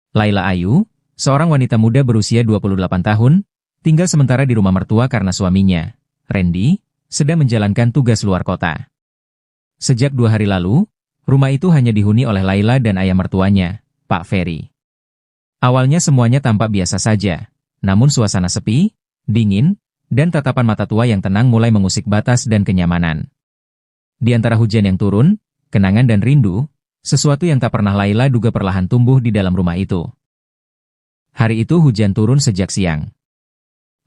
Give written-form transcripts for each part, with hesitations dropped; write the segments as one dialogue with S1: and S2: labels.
S1: Laila Ayu, seorang wanita muda berusia 28 tahun, tinggal sementara di rumah mertua karena suaminya, Randy, sedang menjalankan tugas luar kota. Sejak 2 hari lalu, rumah itu hanya dihuni oleh Laila dan ayah mertuanya, Pak Ferry. Awalnya semuanya tampak biasa saja, namun suasana sepi, dingin, dan tatapan mata tua yang tenang mulai mengusik batas dan kenyamanan. Di antara hujan yang turun, kenangan dan rindu, sesuatu yang tak pernah Laila duga perlahan tumbuh di dalam rumah itu. Hari itu hujan turun sejak siang.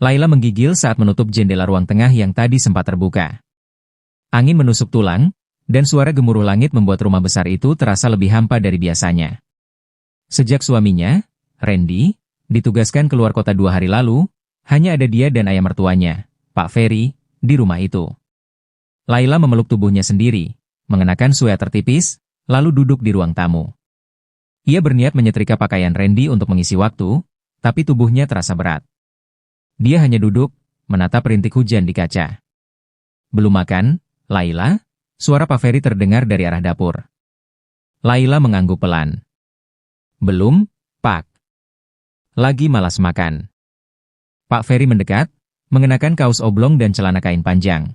S1: Laila menggigil saat menutup jendela ruang tengah yang tadi sempat terbuka. Angin menusuk tulang, dan suara gemuruh langit membuat rumah besar itu terasa lebih hampa dari biasanya. Sejak suaminya, Randy, ditugaskan keluar kota 2 hari lalu, hanya ada dia dan ayah mertuanya, Pak Ferry, di rumah itu. Laila memeluk tubuhnya sendiri, mengenakan sweater tipis, lalu duduk di ruang tamu. Ia berniat menyetrika pakaian Randy untuk mengisi waktu, tapi tubuhnya terasa berat. Dia hanya duduk, menatap rintik hujan di kaca. Belum makan, Laila? Suara Pak Ferry terdengar dari arah dapur. Laila mengangguk pelan. Belum, Pak. Lagi malas makan. Pak Ferry mendekat, mengenakan kaos oblong dan celana kain panjang.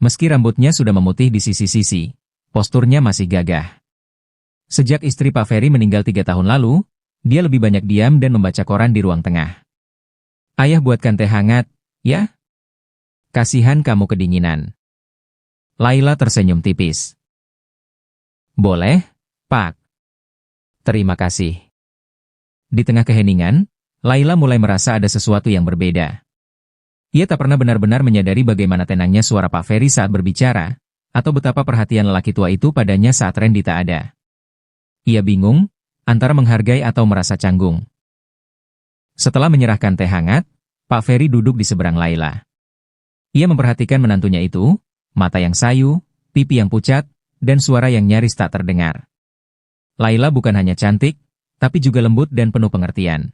S1: Meski rambutnya sudah memutih di sisi-sisi, posturnya masih gagah. Sejak istri Pak Ferry meninggal 3 tahun lalu, dia lebih banyak diam dan membaca koran di ruang tengah. Ayah buatkan teh hangat, ya? Kasihan kamu kedinginan. Laila tersenyum tipis. Boleh, Pak. Terima kasih. Di tengah keheningan, Laila mulai merasa ada sesuatu yang berbeda. Ia tak pernah benar-benar menyadari bagaimana tenangnya suara Pak Ferry saat berbicara, atau betapa perhatian lelaki tua itu padanya saat Randy tak ada. Ia bingung, antara menghargai atau merasa canggung. Setelah menyerahkan teh hangat, Pak Ferry duduk di seberang Laila. Ia memperhatikan menantunya itu, mata yang sayu, pipi yang pucat, dan suara yang nyaris tak terdengar. Laila bukan hanya cantik, tapi juga lembut dan penuh pengertian.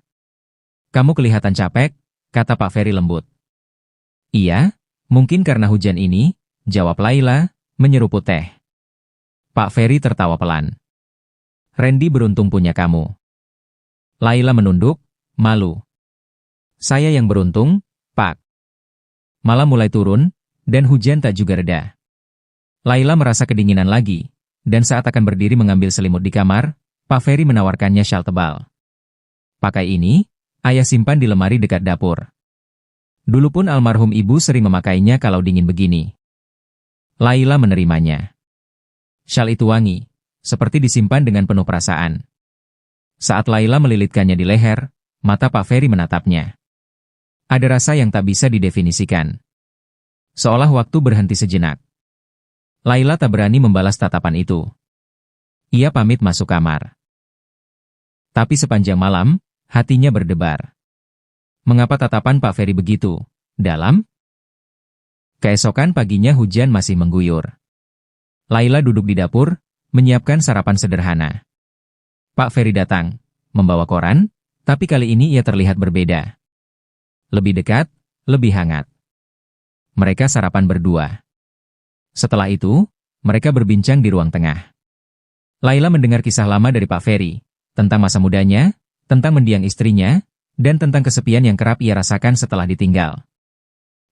S1: Kamu kelihatan capek, kata Pak Ferry lembut. Iya, mungkin karena hujan ini, jawab Laila, menyeruput teh. Pak Ferry tertawa pelan. Randy beruntung punya kamu. Laila menunduk, malu. Saya yang beruntung, Pak. Malam mulai turun, dan hujan tak juga reda. Laila merasa kedinginan lagi, dan saat akan berdiri mengambil selimut di kamar, Pak Ferry menawarkannya syal tebal. Pakai ini, ayah simpan di lemari dekat dapur. Dulu pun almarhum ibu sering memakainya kalau dingin begini. Laila menerimanya. Syal itu wangi, seperti disimpan dengan penuh perasaan. Saat Laila melilitkannya di leher, mata Pak Ferry menatapnya. Ada rasa yang tak bisa didefinisikan. Seolah waktu berhenti sejenak. Laila tak berani membalas tatapan itu. Ia pamit masuk kamar. Tapi sepanjang malam, hatinya berdebar. Mengapa tatapan Pak Ferry begitu dalam? Keesokan paginya hujan masih mengguyur. Laila duduk di dapur, menyiapkan sarapan sederhana. Pak Ferry datang, membawa koran, tapi kali ini ia terlihat berbeda. Lebih dekat, lebih hangat. Mereka sarapan berdua. Setelah itu, mereka berbincang di ruang tengah. Laila mendengar kisah lama dari Pak Ferry, tentang masa mudanya, tentang mendiang istrinya, dan tentang kesepian yang kerap ia rasakan setelah ditinggal.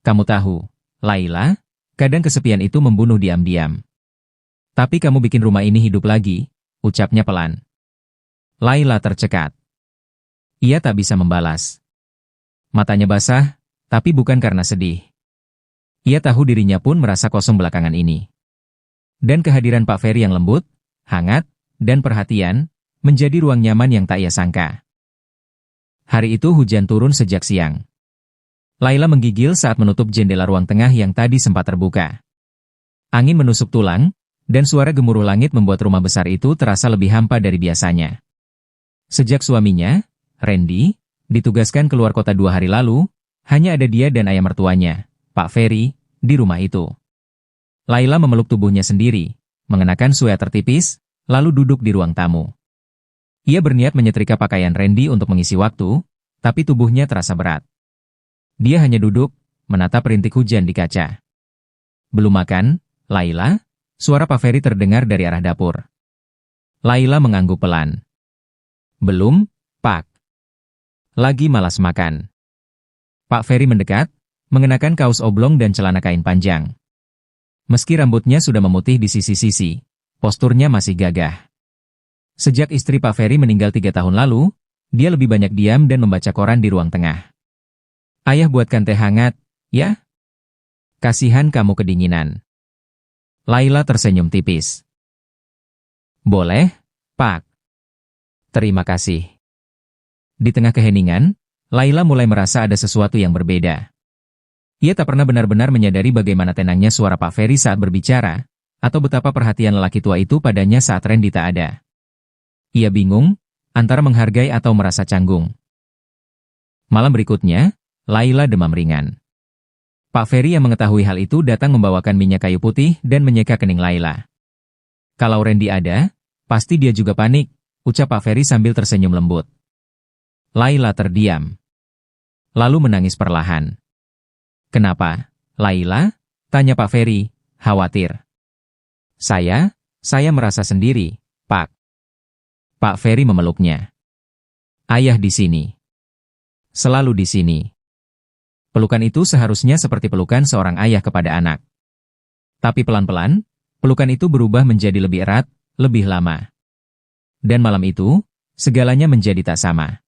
S1: Kamu tahu, Laila, kadang kesepian itu membunuh diam-diam. Tapi kamu bikin rumah ini hidup lagi, ucapnya pelan. Laila tercekat. Ia tak bisa membalas. Matanya basah, tapi bukan karena sedih. Ia tahu dirinya pun merasa kosong belakangan ini. Dan kehadiran Pak Ferry yang lembut, hangat, dan perhatian, menjadi ruang nyaman yang tak ia sangka. Hari itu hujan turun sejak siang. Laila menggigil saat menutup jendela ruang tengah yang tadi sempat terbuka. Angin menusuk tulang, dan suara gemuruh langit membuat rumah besar itu terasa lebih hampa dari biasanya. Sejak suaminya, Randy, ditugaskan keluar kota 2 hari lalu, hanya ada dia dan ayah mertuanya, Pak Ferry, di rumah itu. Laila memeluk tubuhnya sendiri, mengenakan sweater tipis, lalu duduk di ruang tamu. Ia berniat menyetrika pakaian Randy untuk mengisi waktu, tapi tubuhnya terasa berat. Dia hanya duduk, menatap rintik hujan di kaca. Belum makan, Laila? Suara Pak Ferry terdengar dari arah dapur. Laila mengangguk pelan. Belum, Pak. Lagi malas makan. Pak Ferry mendekat, mengenakan kaos oblong dan celana kain panjang. Meski rambutnya sudah memutih di sisi-sisi, posturnya masih gagah. Sejak istri Pak Ferry meninggal 3 tahun lalu, dia lebih banyak diam dan membaca koran di ruang tengah. Ayah buatkan teh hangat, ya? Kasihan kamu kedinginan. Laila tersenyum tipis. Boleh, Pak. Terima kasih. Di tengah keheningan, Laila mulai merasa ada sesuatu yang berbeda. Ia tak pernah benar-benar menyadari bagaimana tenangnya suara Pak Ferry saat berbicara, atau betapa perhatian lelaki tua itu padanya saat Randy tak ada. Ia bingung, antara menghargai atau merasa canggung. Malam berikutnya, Laila demam ringan. Pak Ferry yang mengetahui hal itu datang membawakan minyak kayu putih dan menyeka kening Laila. Kalau Randy ada, pasti dia juga panik, ucap Pak Ferry sambil tersenyum lembut. Laila terdiam. Lalu menangis perlahan. Kenapa, Laila? Tanya Pak Ferry, khawatir. Saya merasa sendiri, Pak. Pak Ferry memeluknya. Ayah di sini. Selalu di sini. Pelukan itu seharusnya seperti pelukan seorang ayah kepada anak. Tapi pelan-pelan, pelukan itu berubah menjadi lebih erat, lebih lama. Dan malam itu, segalanya menjadi tak sama.